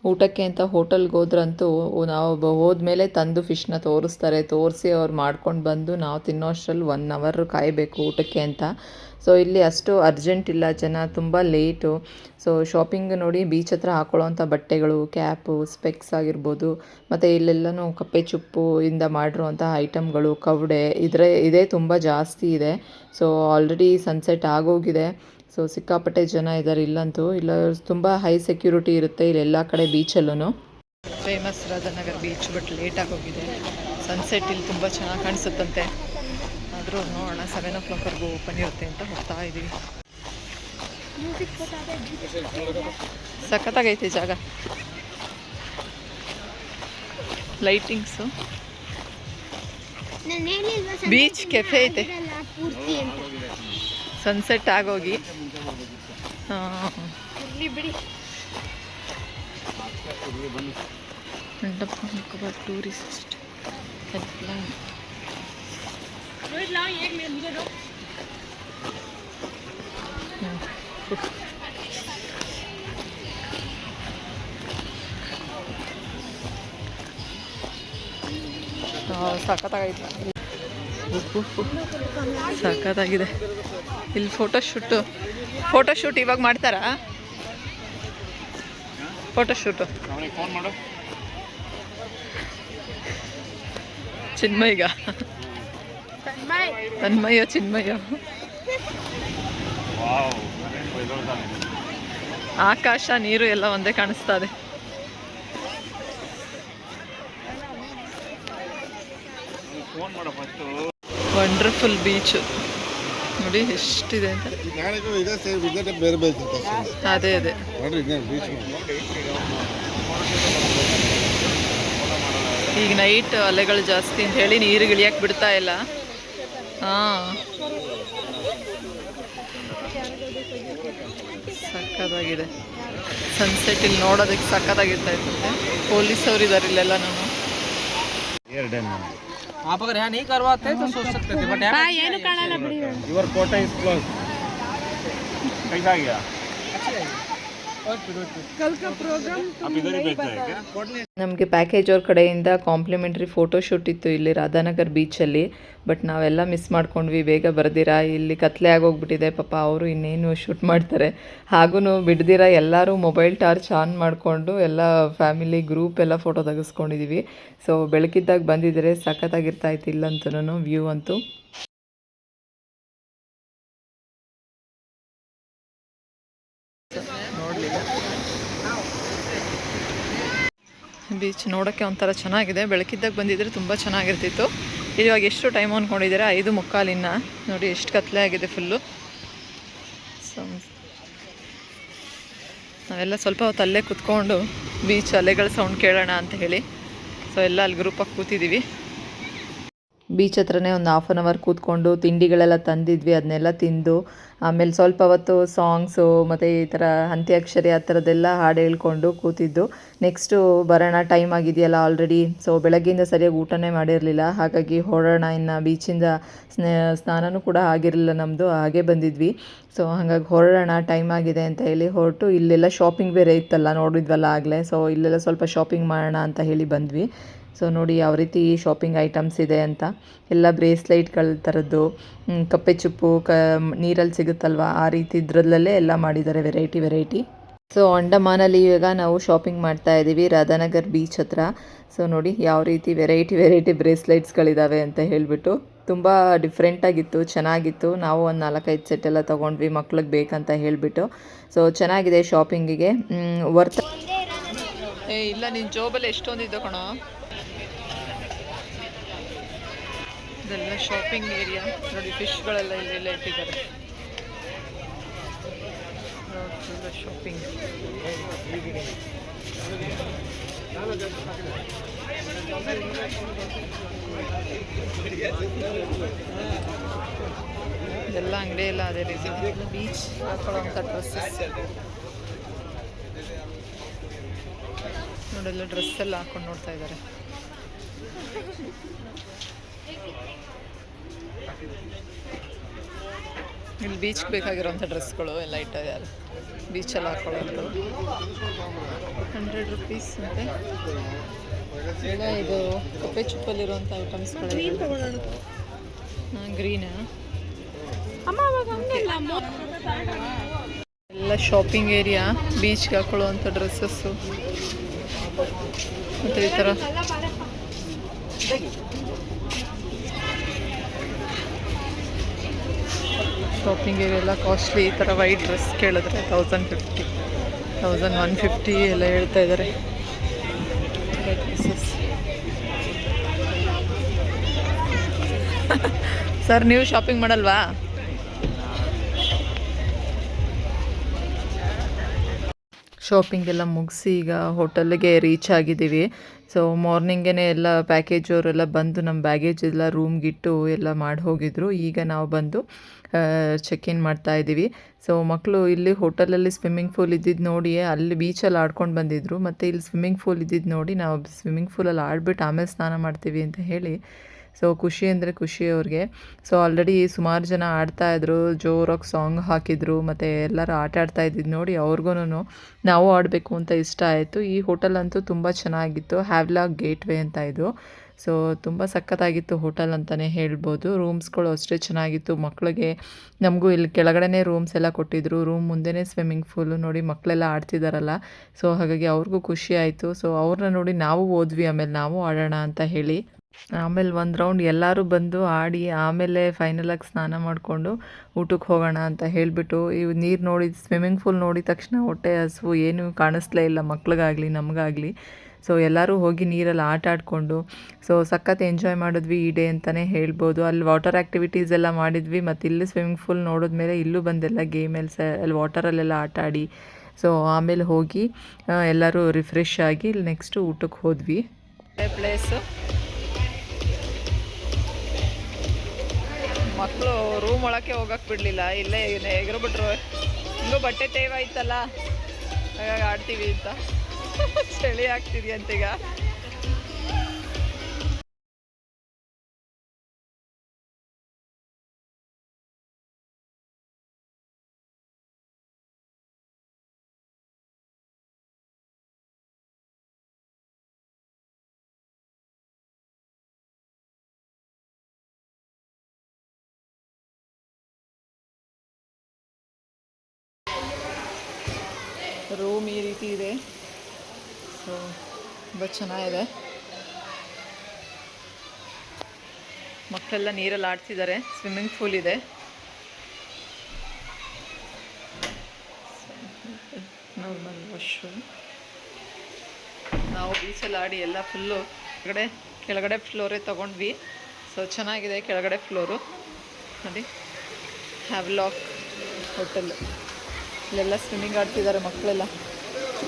ಊಟಕ್ಕೆ ಅಂತ ಹೋಟೆಲ್ಗೆ ಹೋದ್ರಂತೂ ನಾವು ಹೋದ್ಮೇಲೆ ತಂದು ಫಿಶ್ನ ತೋರಿಸ್ತಾರೆ. ತೋರಿಸಿ ಅವ್ರು ಮಾಡ್ಕೊಂಡು ಬಂದು ನಾವು ತಿನ್ನೋ ಅಷ್ಟರಲ್ಲಿ 1 hour ಕಾಯಬೇಕು ಊಟಕ್ಕೆ ಅಂತ. ಸೊ ಇಲ್ಲಿ ಅಷ್ಟು ಅರ್ಜೆಂಟ್ ಇಲ್ಲ, ಜನ ತುಂಬ ಲೇಟು. ಸೊ ಶಾಪಿಂಗ್ ನೋಡಿ, ಬೀಚ್ ಹತ್ರ ಹಾಕೊಳ್ಳೋವಂಥ ಬಟ್ಟೆಗಳು, ಕ್ಯಾಪು, ಸ್ಪೆಕ್ಸ್ ಆಗಿರ್ಬೋದು, ಮತ್ತು ಇಲ್ಲೆಲ್ಲನೂ ಕಪ್ಪೆ ಚುಪ್ಪು ಇಂದ ಮಾಡಿರುವಂಥ ಐಟಮ್ಗಳು, ಕವಡೆ ಇದೇ ತುಂಬ ಜಾಸ್ತಿ ಇದೆ. ಸೊ ಆಲ್ರೆಡಿ ಸನ್ಸೆಟ್ ಆಗೋಗಿದೆ. ಸೊ ಸಿಕ್ಕಾಪಟ್ಟೆ ಜನ ಇದ್ದಾರೆ ಇಲ್ಲಂತೂ. ಇಲ್ಲ ತುಂಬ ಹೈ ಸೆಕ್ಯೂರಿಟಿ ಇರುತ್ತೆ ಇಲ್ಲೆಲ್ಲ ಕಡೆ ಬೀಚಲ್ಲೂ. ಫೇಮಸ್ ರಾಧಾನಗರ್ ಬೀಚ್, ಬಟ್ ಲೇಟಾಗಿ ಹೋಗಿದೆ. ಸನ್ಸೆಟ್ ಇಲ್ಲಿ ತುಂಬ ಚೆನ್ನಾಗಿ ಕಾಣಿಸುತ್ತಂತೆ. ಆದರೂ ನೋಡೋಣ, 7 o'clockವರೆಗೂ ಓಪನ್ ಇರುತ್ತೆ ಅಂತ ಹೋಗ್ತಾ ಇದ್ದೀವಿ. ಸಖತ್ತಾಗೈತೆ ಜಾಗ. ಲೈಟಿಂಗ್ಸು. ಬೀಚ್ ಕೆಫೆ ಐತೆ. ಸನ್ಸೆಟ್ ಆಗೋಗಿ ಟೂರಿಸ್ಟ್ ಹೆಲ್ಪ್ಲೈನ್. ಸಖತ್ತಾಗೈತೆ, ಸಖತ್ತಾಗಿದೆ. ಇಲ್ಲಿ ಫೋಟೋಶೂಟ್ ಇವಾಗ ಮಾಡ್ತಾರಾ? ಫೋಟೋಶೂಟು ಫೋನ್ ಮಾಡು. ಚಿನ್ಮಯ್ಯ, ಚಿನ್ಮಯ್ಯ. ಆಕಾಶ ನೀರು ಎಲ್ಲ ಒಂದೇ ಕಾಣಿಸ್ತಾ ಇದೆ. ವಂಡರ್ಫುಲ್ ಬೀಚ್ ನೋಡಿ ಎಷ್ಟಿದೆ ಅಂತ. ಅದೇ ಈಗ ನೈಟ್ ಅಲೆಗಳು ಜಾಸ್ತಿ ಅಂತ ಹೇಳಿ ನೀರಿಗೆ ಇಳಿಯಕ್ಕೆ ಬಿಡ್ತಾ ಇಲ್ಲ. ಸಕ್ಕತ್ತಾಗಿದೆ ಸನ್ಸೆಟ್. ಇಲ್ಲಿ ನೋಡೋದಕ್ಕೆ ಸಕ್ಕತ್ತಾಗಿರ್ತಾ ಇರ್ತದೆ. ಪೊಲೀಸವ್ರು ಇದ್ದಾರೆ ಇಲ್ಲೆಲ್ಲ. ನಾನು आप अगर यहाँ नहीं करवाते तो सोच सकते थे, but your quota is close. कैसा गया? कल का प्रोग्राम आप इधर ही बैठते हैं क्या? ನಮಗೆ ಪ್ಯಾಕೇಜ್ ಅವ್ರ ಕಡೆಯಿಂದ ಕಾಂಪ್ಲಿಮೆಂಟ್ರಿ ಫೋಟೋಶೂಟ್ ಇತ್ತು ಇಲ್ಲಿ ರಾಧಾನಗರ್ ಬೀಚಲ್ಲಿ. ಬಟ್ ನಾವೆಲ್ಲ ಮಿಸ್ ಮಾಡ್ಕೊಂಡ್ವಿ, ಬೇಗ ಬರ್ದಿರಾ. ಇಲ್ಲಿ ಕತ್ಲೆ ಆಗೋಗ್ಬಿಟ್ಟಿದೆ ಪಾಪ. ಅವರು ಇನ್ನೇನು ಶೂಟ್ ಮಾಡ್ತಾರೆ. ಹಾಗೂ ಬಿಡ್ದಿರಾ ಎಲ್ಲರೂ ಮೊಬೈಲ್ ಟಾರ್ಚ್ ಆನ್ ಮಾಡಿಕೊಂಡು ಎಲ್ಲ ಫ್ಯಾಮಿಲಿ ಗ್ರೂಪ್ ಎಲ್ಲ ಫೋಟೋ ತೆಗೆಸ್ಕೊಂಡಿದ್ದೀವಿ. ಸೊ ಬೆಳಕಿದ್ದಾಗ ಬಂದಿದ್ದರೆ ಸಖತ್ತಾಗಿರ್ತಾ ಇತ್ತು ಇಲ್ಲಂತೂ ವ್ಯೂ ಅಂತೂ. ನೋಡಲಿಲ್ಲ. ಬೀಚ್ ನೋಡೋಕ್ಕೆ ಒಂಥರ ಚೆನ್ನಾಗಿದೆ. ಬೆಳಕಿದ್ದಾಗ ಬಂದಿದ್ದರೆ ತುಂಬ ಚೆನ್ನಾಗಿರ್ತಿತ್ತು. ಇವಾಗ ಎಷ್ಟು ಟೈಮ್ ಅಂದ್ಕೊಂಡಿದ್ದೀರಾ? 5:45 ನೋಡಿ ಎಷ್ಟು ಕತ್ಲೆ ಆಗಿದೆ ಫುಲ್ಲು. ಸೊ ನಾವೆಲ್ಲ ಸ್ವಲ್ಪ ಹೊತ್ತು ಅಲ್ಲೇ ಕೂತ್ಕೊಂಡು ಬೀಚ್ ಅಲೆಗಳ ಸೌಂಡ್ ಕೇಳೋಣ ಅಂತ ಹೇಳಿ ಸೊ ಎಲ್ಲ ಅಲ್ಲಿ ಗ್ರೂಪಾಗಿ ಕೂತಿದ್ದೀವಿ. ಬೀಚ್ ಹತ್ರನೇ ಒಂದು 1/2 ಅವರ್ ಕೂತ್ಕೊಂಡು ತಿಂಡಿಗಳೆಲ್ಲ ತಂದಿದ್ವಿ. ಅದನ್ನೆಲ್ಲ ತಿಂದು ಆಮೇಲೆ ಸ್ವಲ್ಪ ಹೊತ್ತು ಸಾಂಗ್ಸು ಮತ್ತು ಈ ಥರ ಅಂತ್ಯಾಕ್ಷರಿ ಆ ಥರದ್ದೆಲ್ಲ ಹಾಡು ಹೇಳ್ಕೊಂಡು ಕೂತಿದ್ದು. ನೆಕ್ಸ್ಟು ಬರೋಣ, ಟೈಮ್ ಆಗಿದೆಯಲ್ಲ ಆಲ್ರೆಡಿ. ಸೊ ಬೆಳಗ್ಗೆಯಿಂದ ಸರಿಯಾಗಿ ಊಟನೇ ಮಾಡಿರಲಿಲ್ಲ. ಹಾಗಾಗಿ ಹೊರಡೋಣ, ಇನ್ನು ಬೀಚಿಂದ ಸ್ನಾನನೂ ಕೂಡ ಆಗಿರಲಿಲ್ಲ ನಮ್ಮದು, ಹಾಗೆ ಬಂದಿದ್ವಿ. ಸೊ ಹಾಗಾಗಿ ಹೊರಡೋಣ, ಟೈಮ್ ಆಗಿದೆ ಅಂತ ಹೇಳಿ ಹೊರಟು ಇಲ್ಲೆಲ್ಲ ಶಾಪಿಂಗ್ ಬೇರೆ ಇತ್ತಲ್ಲ, ನೋಡಿದ್ವಲ್ಲ ಆಗಲೇ. ಸೊ ಇಲ್ಲೆಲ್ಲ ಸ್ವಲ್ಪ ಶಾಪಿಂಗ್ ಮಾಡೋಣ ಅಂತ ಹೇಳಿ ಬಂದ್ವಿ. ಸೊ ನೋಡಿ ಯಾವ ರೀತಿ ಶಾಪಿಂಗ್ ಐಟಮ್ಸ್ ಇದೆ ಅಂತ. ಎಲ್ಲ ಬ್ರೇಸ್ಲೈಟ್ಗಳ ಥರದ್ದು, ಕಪ್ಪೆ ಚುಪ್ಪು, ನೀರಲ್ಲಿ ಸಿಗುತ್ತಲ್ವ ಆ ರೀತಿ ಇದ್ರಲ್ಲೇ ಎಲ್ಲ ಮಾಡಿದ್ದಾರೆ ವೆರೈಟಿ. ಸೊ ಅಂಡಮಾನಲ್ಲಿ ಇವಾಗ ನಾವು ಶಾಪಿಂಗ್ ಮಾಡ್ತಾ ಇದ್ದೀವಿ ರಾಧಾನಗರ್ ಬೀಚ್ ಹತ್ರ. ಸೊ ನೋಡಿ ಯಾವ ರೀತಿ ವೆರೈಟಿ ಬ್ರೇಸ್ಲೈಟ್ಸ್ಗಳಿದ್ದಾವೆ ಅಂತ ಹೇಳಿಬಿಟ್ಟು. ತುಂಬ ಡಿಫ್ರೆಂಟಾಗಿತ್ತು, ಚೆನ್ನಾಗಿತ್ತು. ನಾವು ಒಂದು 4-5 ಸೆಟ್ ಎಲ್ಲ ತೊಗೊಂಡ್ವಿ ಮಕ್ಳಿಗೆ ಬೇಕಂತ ಹೇಳಿಬಿಟ್ಟು. ಸೊ ಚೆನ್ನಾಗಿದೆ ಶಾಪಿಂಗಿಗೆ ವರ್ತ್. ಇಲ್ಲ ನಿನ್ನ ಜೋಬಲ್ಲಿ ಎಷ್ಟೊಂದಿದ್ದು ಕಣೋ. ಇದೆಲ್ಲ ಶಾಪಿಂಗ್ ಏರಿಯಾ ನೋಡಿ. ಫಿಶ್ಗಳೆಲ್ಲ ಇಲ್ಲೆಲ್ಲ ಇಟ್ಟಿದ್ದಾರೆ. ಶಾಪಿಂಗ್ ಎಲ್ಲ ಅಂಗಡಿ ಎಲ್ಲ ಅದೇ ರೀತಿ. ಬೀಚ್ ಹಾಕೊಳ್ಳೋಂಥ ಡ್ರೆಸ್ಸಸ್ ನೋಡೆಲ್ಲ ಡ್ರೆಸ್ ಎಲ್ಲ ಹಾಕೊಂಡು ನೋಡ್ತಾ ಇದ್ದಾರೆ. ಇಲ್ಲಿ ಬೀಚ್ಗೆ ಬೇಕಾಗಿರೋಂಥ ಡ್ರೆಸ್ಗಳು ಎಲ್ಲ ಇಟ್ಟಿದ್ದಾರೆ. ಬೀಚಲ್ಲಿ ಹಾಕೊಳ್ಳೋದು 100 ರೂಪೀಸ್ ಅಂತೆ. ಎಲ್ಲ ಇದು ಕಪ್ಪೆ ಚುಪ್ಪಲ್ಲಿರುವಂಥ ಐಟಮ್ಸ್ಗಳು. ಗ್ರೀನಾ? ಎಲ್ಲ ಶಾಪಿಂಗ್ ಏರಿಯಾ, ಬೀಚ್ಗೆ ಹಾಕೊಳ್ಳುವಂಥ ಡ್ರೆಸ್ಸಸ್ಸು ಮತ್ತು ಈ ಥರ ಶಾಪಿಂಗ್ ಏರಿಯೆಲ್ಲ ಕಾಸ್ಟ್ಲಿ. ಈ ಥರ ವೈಟ್ ಡ್ರೆಸ್ ಕೇಳಿದ್ರೆ 1050, 1150 ಎಲ್ಲ ಹೇಳ್ತಾ ಇದ್ದಾರೆ. ಸರ್ ನೀವು ಶಾಪಿಂಗ್ ಮಾಡಲ್ವಾ? ಶಾಪಿಂಗ್ ಎಲ್ಲ ಮುಗಿಸಿ ಈಗ ಹೋಟೆಲ್ಗೆ ರೀಚ್ ಆಗಿದ್ದೀವಿ. ಸೊ ಮಾರ್ನಿಂಗೇ ಎಲ್ಲ ಪ್ಯಾಕೇಜ್ ಅವರೆಲ್ಲ ಬಂದು ನಮ್ಮ ಬ್ಯಾಗೇಜ್ ಎಲ್ಲ ರೂಮ್ಗಿಟ್ಟು ಎಲ್ಲ ಮಾಡಿ ಹೋಗಿದ್ರು. ಈಗ ನಾವು ಬಂದು ಚೆಕ್ ಇನ್ ಮಾಡ್ತಾ ಇದ್ದೀವಿ. ಸೊ ಮಕ್ಕಳು ಇಲ್ಲಿ ಹೋಟೆಲಲ್ಲಿ ಸ್ವಿಮ್ಮಿಂಗ್ ಪೂಲ್ ಇದ್ದಿದ್ದು ನೋಡಿ ಅಲ್ಲಿ ಬೀಚಲ್ಲಿ ಆಡ್ಕೊಂಡು ಬಂದಿದ್ದರು. ಮತ್ತು ಇಲ್ಲಿ ಸ್ವಿಮ್ಮಿಂಗ್ ಪೂಲ್ ಇದ್ದಿದ್ದು ನೋಡಿ ನಾವು ಸ್ವಿಮ್ಮಿಂಗ್ ಪೂಲಲ್ಲಿ ಆಡ್ಬಿಟ್ಟು ಆಮೇಲೆ ಸ್ನಾನ ಮಾಡ್ತೀವಿ ಅಂತ ಹೇಳಿ ಸೊ ಖುಷಿ ಅಂದರೆ ಖುಷಿ ಅವ್ರಿಗೆ. ಸೊ ಆಲ್ರೆಡಿ ಸುಮಾರು ಜನ ಆಡ್ತಾಯಿದ್ರು, ಜೋರಾಗಿ ಸಾಂಗ್ ಹಾಕಿದ್ರು, ಮತ್ತು ಎಲ್ಲರೂ ಆಟ ಆಡ್ತಾ ಇದ್ದಿದ್ದು ನೋಡಿ ಅವ್ರಿಗೂ ನಾವು ಆಡಬೇಕು ಅಂತ ಇಷ್ಟ ಆಯಿತು. ಈ ಹೋಟೆಲ್ ಅಂತೂ ತುಂಬ ಚೆನ್ನಾಗಿತ್ತು. ಹ್ಯಾವ್ಲಾಕ್ ಗೇಟ್ವೇ ಅಂತ ಇದು. ಸೊ ತುಂಬ ಸಖತ್ತಾಗಿತ್ತು ಹೋಟೆಲ್ ಅಂತಲೇ ಹೇಳ್ಬೋದು. ರೂಮ್ಸ್ಗಳು ಅಷ್ಟೇ ಚೆನ್ನಾಗಿತ್ತು. ಮಕ್ಕಳಿಗೆ ನಮಗೂ ಇಲ್ಲಿ ಕೆಳಗಡೆನೇ ರೂಮ್ಸ್ ಎಲ್ಲ ಕೊಟ್ಟಿದ್ದರು. ರೂಮ್ ಮುಂದೆನೇ ಸ್ವಿಮ್ಮಿಂಗ್ ಪೂಲು ನೋಡಿ ಮಕ್ಕಳೆಲ್ಲ ಆಡ್ತಿದ್ದಾರಲ್ಲ, ಸೊ ಹಾಗಾಗಿ ಅವ್ರಿಗೂ ಖುಷಿ ಆಯಿತು. ಸೊ ಅವ್ರನ್ನ ನೋಡಿ ನಾವು ಹೋದ್ವಿ, ಆಮೇಲೆ ನಾವು ಆಡೋಣ ಅಂತ ಹೇಳಿ. ಆಮೇಲೆ ಒಂದು ರೌಂಡ್ ಎಲ್ಲರೂ ಬಂದು ಆಡಿ ಆಮೇಲೆ ಫೈನಲಾಗಿ ಸ್ನಾನ ಮಾಡಿಕೊಂಡು ಊಟಕ್ಕೆ ಹೋಗೋಣ ಅಂತ ಹೇಳಿಬಿಟ್ಟು ಇವು ನೀರು ನೋಡಿ ಸ್ವಿಮ್ಮಿಂಗ್ ಪೂಲ್ ನೋಡಿದ ತಕ್ಷಣ ಹೊಟ್ಟೆ ಹಸಿವು ಏನೂ ಕಾಣಿಸ್ಲೇ ಇಲ್ಲ ಮಕ್ಳಿಗಾಗಲಿ ನಮಗಾಗಲಿ. ಸೊ ಎಲ್ಲರೂ ಹೋಗಿ ನೀರಲ್ಲಿ ಆಟ ಆಡಿಕೊಂಡು ಸೊ ಸಖತ್ ಎಂಜಾಯ್ ಮಾಡಿದ್ವಿ ಈ ಡೇ ಅಂತಲೇ ಹೇಳ್ಬೋದು. ಅಲ್ಲಿ ವಾಟರ್ ಆ್ಯಕ್ಟಿವಿಟೀಸ್ ಎಲ್ಲ ಮಾಡಿದ್ವಿ. ಮತ್ತು ಇಲ್ಲಿ ಸ್ವಿಮ್ಮಿಂಗ್ ಪೂಲ್ ನೋಡಿದ್ಮೇಲೆ ಇಲ್ಲೂ ಬಂದೆಲ್ಲ ಗೇಮೆಲ್ಸ್ ಅಲ್ಲಿ ವಾಟರಲ್ಲೆಲ್ಲ ಆಟ ಆಡಿ ಸೊ ಆಮೇಲೆ ಹೋಗಿ ಎಲ್ಲರೂ ರಿಫ್ರೆಶ್ ಆಗಿ ಇಲ್ಲಿ ನೆಕ್ಸ್ಟು ಊಟಕ್ಕೆ ಹೋದ್ವಿ. ಪ್ಲೇಸು ಮಕ್ಕಳು ರೂಮ್ ಒಳಕ್ಕೆ ಹೋಗಕ್ಕೆ ಬಿಡಲಿಲ್ಲ, ಇಲ್ಲೇ ಎಗರ್ಬಿಟ್ರು. ಹಿಂಗೂ ಬಟ್ಟೆ ತೇವಾಯ್ತಲ್ಲ ಹಾಗಾಗಿ ಆಡ್ತೀವಿ ಅಂತ ಚಳಿ ಆಗ್ತಿದೆಯಂತೀಗ. ರೂಮ್ ಈ ರೀತಿ ಇದೆ. ಸೊ ತುಂಬ ಚೆನ್ನಾಗಿದೆ. ಮಕ್ಕಳೆಲ್ಲ ನೀರಲ್ಲಿ ಆಡ್ತಿದ್ದಾರೆ. ಸ್ವಿಮ್ಮಿಂಗ್ ಪೂಲ್ ಇದೆ. Normal washroom. ನಾವು ಬೀಚಲ್ಲಿ ಆಡಿ ಎಲ್ಲ ಫುಲ್ಲು ಕೆಳಗಡೆ ಫ್ಲೋರೇ ತೊಗೊಂಡ್ವಿ. ಸೊ ಚೆನ್ನಾಗಿದೆ ಕೆಳಗಡೆ ಫ್ಲೋರು ನೋಡಿ. Havelock hotel. ಇಲ್ಲೆಲ್ಲ ಸ್ವಿಮ್ಮಿಂಗ್ ಆಡ್ತಿದ್ದಾರೆ ಮಕ್ಕಳೆಲ್ಲ.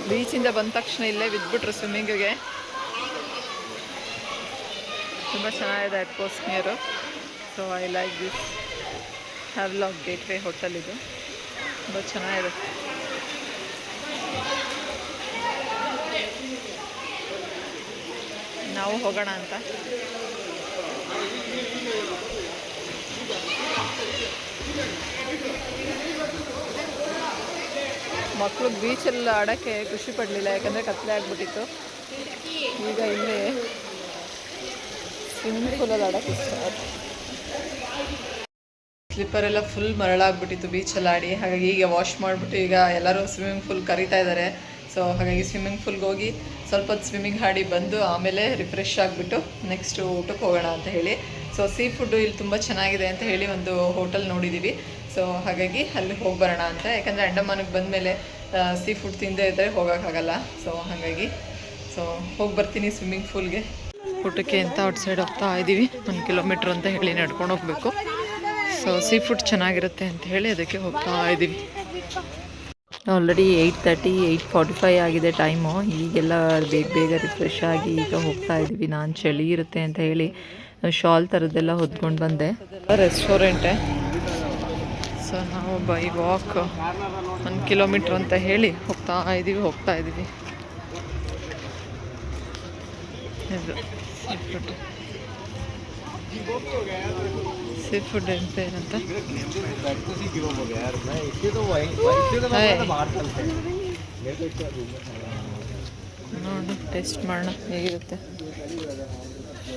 ಬೀಚಿಂದ ಬಂದ ತಕ್ಷಣ ಇಲ್ಲೇ ಬಿದ್ದುಬಿಟ್ರು ಸ್ವಿಮ್ಮಿಂಗಿಗೆ. ತುಂಬ ಚೆನ್ನಾಗಿದೆ atmosphere. So I like this Havelock gateway hotel. ಇದು ತುಂಬ ಚೆನ್ನಾಗಿದೆ. ನಾವು ಹೋಗೋಣ ಅಂತ ಮಕ್ಕಳು ಬೀಚಲ್ಲಿ ಆಡೋಕ್ಕೆ ಖುಷಿ ಪಡಲಿಲ್ಲ, ಯಾಕಂದರೆ ಕತ್ತಲೆ ಆಗಿಬಿಟ್ಟಿತ್ತು. ಈಗ ಇಲ್ಲಿ ಸ್ವಿಮ್ಮಿಂಗ್ ಪೂಲಲ್ಲಿ ಆಡೋಕ್ಕೆ ಇಷ್ಟ ಆಯಿತು. ಸ್ಲಿಪ್ಪರೆಲ್ಲ ಫುಲ್ ಮರಳಾಗ್ಬಿಟ್ಟಿತ್ತು ಬೀಚಲ್ಲಿ ಆಡಿ. ಹಾಗಾಗಿ ಈಗ ವಾಶ್ ಮಾಡಿಬಿಟ್ಟು ಈಗ ಎಲ್ಲರೂ ಸ್ವಿಮ್ಮಿಂಗ್ ಪೂಲ್ ಕರೀತಾ ಇದ್ದಾರೆ. ಸೊ ಹಾಗಾಗಿ ಸ್ವಿಮ್ಮಿಂಗ್ ಪೂಲ್ಗೆ ಹೋಗಿ ಸ್ವಲ್ಪ ಹೊತ್ತು ಸ್ವಿಮ್ಮಿಂಗ್ ಆಡಿ ಬಂದು ಆಮೇಲೆ ರಿಫ್ರೆಶ್ ಆಗಿಬಿಟ್ಟು ನೆಕ್ಸ್ಟು ಊಟಕ್ಕೆ ಹೋಗೋಣ ಅಂತ ಹೇಳಿ. ಸೊ ಸೀ ಫುಡ್ಡು ಇಲ್ಲಿ ತುಂಬ ಚೆನ್ನಾಗಿದೆ ಅಂತ ಹೇಳಿ ಒಂದು ಹೋಟೆಲ್ ನೋಡಿದ್ದೀವಿ. ಸೊ ಹಾಗಾಗಿ ಅಲ್ಲಿ ಹೋಗಿ ಬರೋಣ ಅಂತ, ಯಾಕಂದರೆ ಅಂಡಮಾನಿಗೆ ಬಂದಮೇಲೆ ಸೀ ಫುಡ್ ತಿಂದೇ ಇದ್ದರೆ ಹೋಗೋಕ್ಕಾಗಲ್ಲ. ಸೊ ಹಾಗಾಗಿ ಹೋಗಿ ಬರ್ತೀನಿ ಸ್ವಿಮ್ಮಿಂಗ್ ಪೂಲ್ಗೆ ಊಟಕ್ಕೆ ಅಂತ ಔಟ್ ಸೈಡ್ ಹೋಗ್ತಾ ಇದ್ದೀವಿ. 1 ಕಿಲೋಮೀಟ್ರ್ ಅಂತ ಹೇಳಿ ನಡ್ಕೊಂಡು ಹೋಗಬೇಕು. ಸೊ ಸೀ ಫುಡ್ ಚೆನ್ನಾಗಿರುತ್ತೆ ಅಂತ ಹೇಳಿ ಅದಕ್ಕೆ ಹೋಗ್ತಾ ಇದ್ದೀವಿ. ಆಲ್ರೆಡಿ 8:30 8:45 ಆಗಿದೆ ಟೈಮು. ಈಗೆಲ್ಲ ಬೇಗ ರಿಫ್ರೆಶ್ ಆಗಿ ಈಗ ಹೋಗ್ತಾ ಇದ್ದೀವಿ. ನಾನು ಚಳಿ ಇರುತ್ತೆ ಅಂತ ಹೇಳಿ ಶಾಲ್ ಥರದ್ದೆಲ್ಲ ಹೊದ್ಕೊಂಡು ಬಂದೆ. ರೆಸ್ಟೋರೆಂಟೇ. ಸೊ ನಾವು ಬೈ ವಾಕ್ 1 ಕಿಲೋಮೀಟ್ರ್ ಅಂತ ಹೇಳಿ ಹೋಗ್ತಾ ಇದ್ದೀವಿ. ಇದು ಸೀ ಫುಡ್ ಅಂತ ಏನಂತ ನೋಡಿ ಟೇಸ್ಟ್ ಮಾಡೋಣ ಹೇಗಿರುತ್ತೆ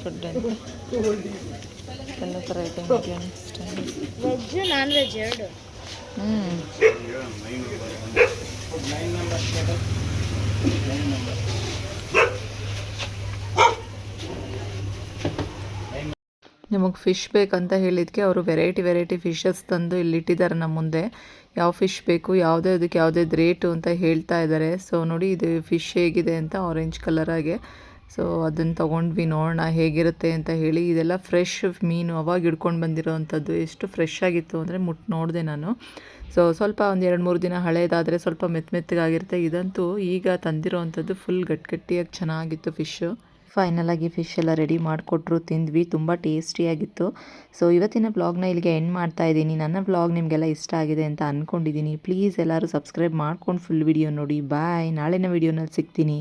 ಫುಡ್ ಅಂತ. ಎಲ್ಲ ಥರ ಐಟಮ್ ವೆಜ್ ನಾನ್ ವೆಜ್ ಎರಡು. ನಿಮಗೆ ಫಿಶ್ ಬೇಕಂತ ಹೇಳಿದ್ದಕ್ಕೆ ಅವರು ವೆರೈಟಿ ಫಿಶಸ್ ತಂದು ಇಲ್ಲಿ ಇಟ್ಟಿದ್ದಾರೆ ನಮ್ಮ ಮುಂದೆ. ಯಾವ ಫಿಶ್ ಬೇಕು, ಅದಕ್ಕೆ ಯಾವುದೇ ರೇಟು ಅಂತ ಹೇಳ್ತಾ ಇದ್ದಾರೆ. ಸೊ ನೋಡಿ ಇದು ಫಿಶ್ ಹೇಗಿದೆ ಅಂತ ಆರೆಂಜ್ ಕಲರಾಗೆ. ಸೊ ಅದನ್ನು ತೊಗೊಂಡ್ವಿ, ನೋಡೋಣ ಹೇಗಿರುತ್ತೆ ಅಂತ ಹೇಳಿ. ಇದೆಲ್ಲ ಫ್ರೆಶ್ ಮೀನು, ಅವಾಗ ಹಿಡ್ಕೊಂಡು ಬಂದಿರೋ ಅಂಥದ್ದು. ಎಷ್ಟು ಫ್ರೆಶ್ ಆಗಿತ್ತು ಅಂದರೆ ನೋಡಿದೆ ನಾನು. ಸೊ ಸ್ವಲ್ಪ ಒಂದು 2-3 ದಿನ ಹಳೇದಾದರೆ ಸ್ವಲ್ಪ ಮೆತ್ತಗಾಗಿರುತ್ತೆ. ಇದಂತೂ ಈಗ ತಂದಿರೋ ಅಂಥದ್ದು ಫುಲ್ ಗಟ್ಟಿಯಾಗಿ ಚೆನ್ನಾಗಿತ್ತು ಫಿಶ್ಶು. ಫೈನಲಾಗಿ ಫಿಶ್ ಎಲ್ಲ ರೆಡಿ ಮಾಡಿಕೊಟ್ರು, ತಿಂದ್ವಿ. ತುಂಬ ಟೇಸ್ಟಿಯಾಗಿತ್ತು. ಸೊ ಇವತ್ತಿನ ವ್ಲಾಗ್ನ ಇಲ್ಲಿಗೆ ಎಂಡ್ ಮಾಡ್ತಾ ಇದ್ದೀನಿ. ನನ್ನ ವ್ಲಾಗ್ ನಿಮಗೆಲ್ಲ ಇಷ್ಟ ಆಗಿದೆ ಅಂತ ಅಂದ್ಕೊಂಡಿದ್ದೀನಿ. ಪ್ಲೀಸ್ ಎಲ್ಲರೂ ಸಬ್ಸ್ಕ್ರೈಬ್ ಮಾಡ್ಕೊಂಡು ಫುಲ್ ವಿಡಿಯೋ ನೋಡಿ. ಬಾಯ್. ನಾಳಿನ ವಿಡಿಯೋನಲ್ಲಿ ಸಿಗ್ತೀನಿ.